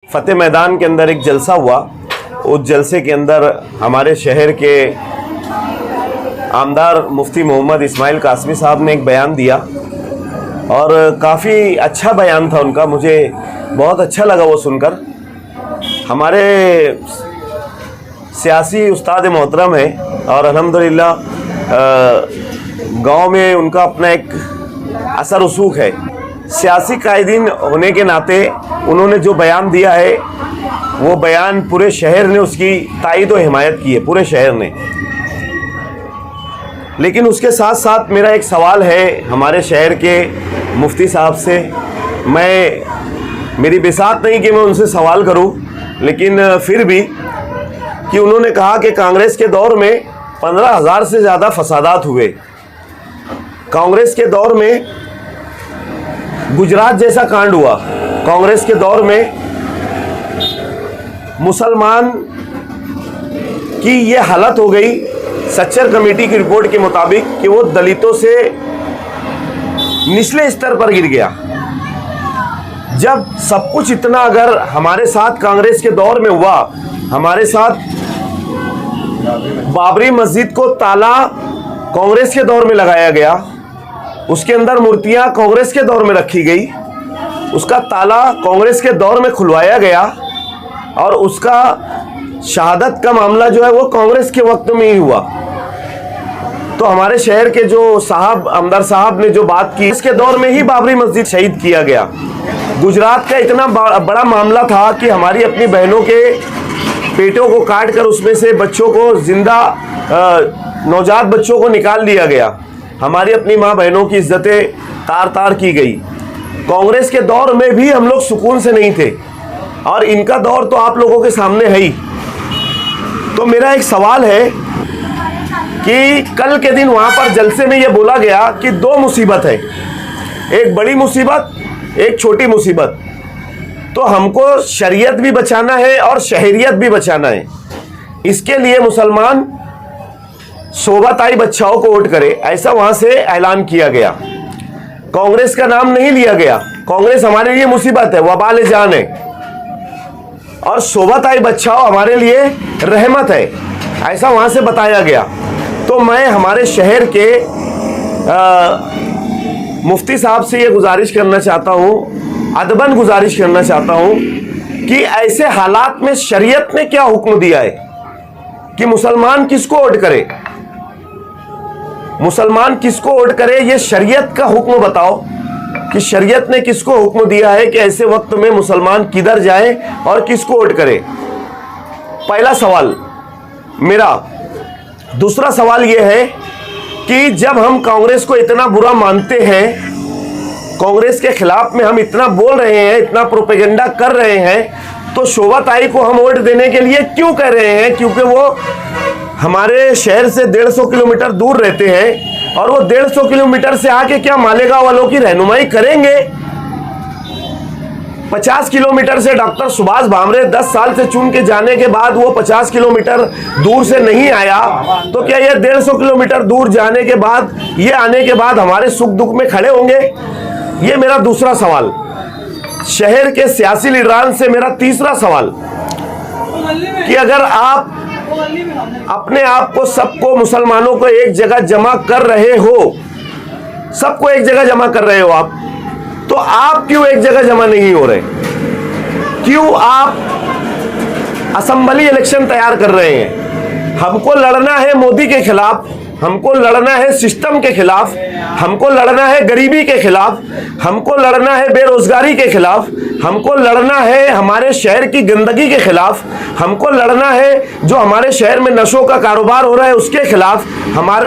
फतेह मैदान के अंदर एक जलसा हुआ। उस जलसे के अंदर हमारे शहर के आमदार मुफ्ती मोहम्मद इस्माइल कासमी साहब ने एक बयान दिया और काफ़ी अच्छा बयान था उनका। मुझे बहुत अच्छा लगा वो सुनकर। हमारे सियासी उस्ताद मोहतरम है और अल्हम्दुलिल्लाह गांव में उनका अपना एक असर रसूख है। सियासी कायदीन होने के नाते उन्होंने जो बयान दिया है वो बयान पूरे शहर ने उसकी तायद और हिमायत की है, पूरे शहर ने। लेकिन उसके साथ साथ मेरा एक सवाल है हमारे शहर के मुफ्ती साहब से। मेरी बिसात नहीं कि मैं उनसे सवाल करूं, लेकिन फिर भी कि उन्होंने कहा कि कांग्रेस के दौर में 15,000 से ज़्यादा फसादात हुए। कांग्रेस के दौर में गुजरात जैसा कांड हुआ। कांग्रेस के दौर में मुसलमान की ये हालत हो गई सच्चर कमेटी की रिपोर्ट के मुताबिक कि वो दलितों से निचले स्तर पर गिर गया। जब सब कुछ इतना अगर हमारे साथ कांग्रेस के दौर में हुआ, हमारे साथ बाबरी मस्जिद को ताला कांग्रेस के दौर में लगाया गया, उसके अंदर मूर्तियां कांग्रेस के दौर में रखी गई, उसका ताला कांग्रेस के दौर में खुलवाया गया और उसका शहादत का मामला जो है वो कांग्रेस के वक्त में ही हुआ। तो हमारे शहर के जो साहब आमदार साहब ने जो बात की, इसके दौर में ही बाबरी मस्जिद शहीद किया गया। गुजरात का इतना बड़ा मामला था कि हमारी अपनी बहनों के पेटों को काट कर उसमें से बच्चों को जिंदा नवजात बच्चों को निकाल लिया गया। हमारी अपनी माँ बहनों की इज्जतें तार तार की गई। कांग्रेस के दौर में भी हम लोग सुकून से नहीं थे और इनका दौर तो आप लोगों के सामने है ही। तो मेरा एक सवाल है कि कल के दिन वहाँ पर जलसे में ये बोला गया कि दो मुसीबत है, एक बड़ी मुसीबत, एक छोटी मुसीबत। तो हमको शरीयत भी बचाना है और शहरियत भी बचाना है। इसके लिए मुसलमान शोभाताई बच्चाओं को वोट करे, ऐसा वहां से ऐलान किया गया। कांग्रेस का नाम नहीं लिया गया। कांग्रेस हमारे लिए मुसीबत है, वबाल जान है, और शोभाताई बच्चाओं हमारे लिए रहमत है, ऐसा वहां से बताया गया। तो मैं हमारे शहर के मुफ्ती साहब से ये गुजारिश करना चाहता हूँ, अदबन गुजारिश करना चाहता हूँ कि ऐसे हालात में शरीयत ने क्या हुक्म दिया है कि मुसलमान किसको वोट करे, मुसलमान किसको वोट करे। ये शरीयत का हुक्म बताओ कि शरीयत ने किसको हुक्म दिया है कि ऐसे वक्त में मुसलमान किधर जाए और किसको वोट करे। पहला सवाल मेरा। दूसरा सवाल यह है कि जब हम कांग्रेस को इतना बुरा मानते हैं, कांग्रेस के खिलाफ में हम इतना बोल रहे हैं, इतना प्रोपेगेंडा कर रहे हैं, तो शोभाताई को हम वोट देने के लिए क्यों कह रहे हैं? क्योंकि वो हमारे शहर से 150 किलोमीटर दूर रहते हैं और वो 150 किलोमीटर से आके क्या मालेगांव वालों की रहनुमाई करेंगे? 50 किलोमीटर से डॉक्टर सुभाष भामरे 10 साल से चुन के जाने के बाद वो 50 किलोमीटर दूर से नहीं आया, तो क्या ये 150 किलोमीटर दूर जाने के बाद, ये आने के बाद हमारे सुख दुख में खड़े होंगे? ये मेरा दूसरा सवाल। शहर के सियासी लीडरान से मेरा तीसरा सवाल कि अगर आप अपने आप को, सबको, मुसलमानों को एक जगह जमा कर रहे हो, सबको एक जगह जमा कर रहे हो आप, तो आप क्यों एक जगह जमा नहीं हो रहे? क्यों आप असेंबली इलेक्शन तैयार कर रहे हैं? हमको लड़ना है मोदी के खिलाफ, हमको लड़ना है सिस्टम के खिलाफ, हमको लड़ना है गरीबी के खिलाफ, हमको लड़ना है बेरोजगारी के खिलाफ, हमको लड़ना है हमारे शहर की गंदगी के खिलाफ, हमको लड़ना है जो हमारे शहर में नशों का कारोबार हो रहा है उसके खिलाफ,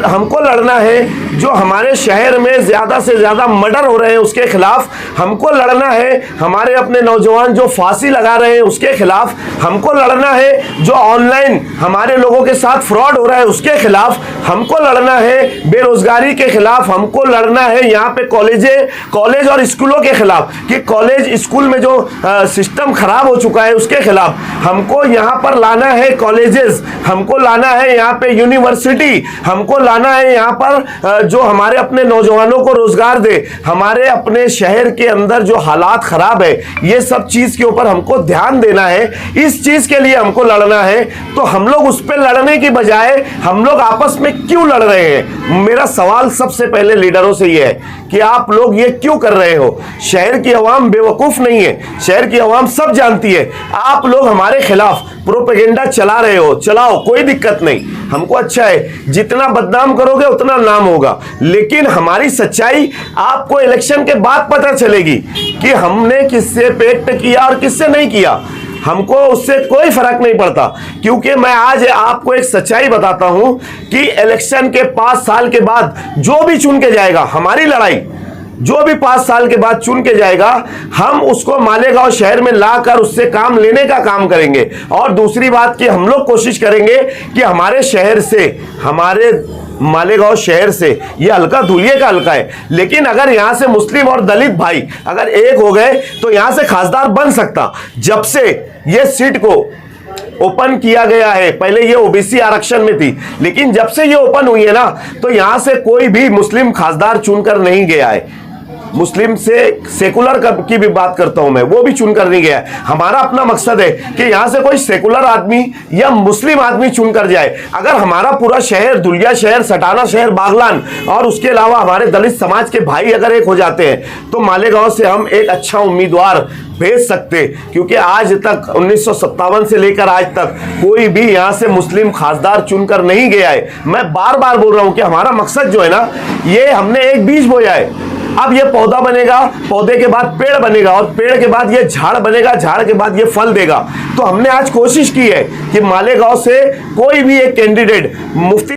हमको लड़ना है जो हमारे शहर में ज़्यादा से ज़्यादा मर्डर हो रहे हैं उसके खिलाफ, हमको लड़ना है हमारे अपने नौजवान जो फांसी लगा रहे हैं उसके खिलाफ, हमको लड़ना है जो ऑनलाइन हमारे लोगों के साथ फ्रॉड हो रहा है उसके खिलाफ, हमको लड़ना है बेरोजगारी के खिलाफ, हमको लड़ना है यहाँ पे कॉलेज और स्कूलों के खिलाफ कि कॉलेज स्कूल में जो सिस्टम खराब हो चुका है उसके खिलाफ, हमको यहाँ पर लाना है कॉलेजेस, हमको लाना है यहाँ पे यूनिवर्सिटी, हमको लाना है यहाँ पर जो हमारे अपने नौजवानों को रोजगार दे, हमारे अपने शहर के अंदर जो हालात खराब है, ये सब चीज के ऊपर हमको ध्यान देना है। इस चीज के लिए हमको लड़ना है। तो हम लोग उस पर लड़ने की बजाय हम लोग आपस में क्यों लड़ रहे हैं? मेरा सवाल सबसे पहले लीडरों से ये है कि आप लोग ये क्यों कर रहे हो? शहर की आवाम बेवकूफ नहीं है, शहर की आवाम सब जानती है। आप लोग हमारे खिलाफ प्रोपेगेंडा चला रहे हो, चलाओ, कोई दिक्कत नहीं, हमको अच्छा है। जितना बदनाम करोगे उतना नाम होगा, लेकिन हमारी सच्चाई आपको इलेक्शन के बाद पता चलेगी कि हमने किससे पेक्ट किया और किससे नहीं किया। हमको उससे कोई फर्क नहीं पड़ता, क्योंकि मैं आज आपको एक सच्चाई बताता हूं कि इलेक्शन के 5 साल के बाद जो भी चुन के जाएगा, हमारी लड़ाई जो भी 5 साल के बाद चुन के जाएगा, हम उसको मालेगांव शहर में लाकर उससे काम लेने का काम करेंगे। और दूसरी बात कि हम लोग कोशिश करेंगे कि हमारे शहर से, हमारे मालेगांव शहर से, ये हल्का धुलिये का हल्का है, लेकिन अगर यहां से मुस्लिम और दलित भाई अगर एक हो गए तो यहां से खासदार बन सकता। जब से ये सीट को ओपन किया गया है, पहले ये ओबीसी आरक्षण में थी, लेकिन जब से ये ओपन हुई है ना, तो यहां से कोई भी मुस्लिम खासदार चुनकर नहीं गया है। मुस्लिम से सेकुलर की भी बात करता हूं मैं, वो भी चुनकर नहीं गया है। हमारा अपना मकसद है कि यहां से कोई सेकुलर आदमी या मुस्लिम आदमी चुनकर जाए। अगर हमारा पूरा शहर, धुलिया शहर, सटाना शहर, बागलान और उसके अलावा हमारे दलित समाज के भाई अगर एक हो जाते हैं, तो मालेगांव से हम एक अच्छा उम्मीदवार भेज सकते। क्योंकि आज तक 1957 से लेकर आज तक कोई भी यहां से मुस्लिम खासदार चुनकर नहीं गया है। मैं बार बार बोल रहा हूं कि हमारा मकसद जो है ना, ये हमने एक बीज बोया है, अब ये पौधा बनेगा, पौधे के बाद पेड़ बनेगा, और पेड़ के बाद ये झाड़ बनेगा, झाड़ के बाद ये फल देगा। तो हमने आज कोशिश की है कि मालेगांव से कोई भी एक कैंडिडेट मुफ्ती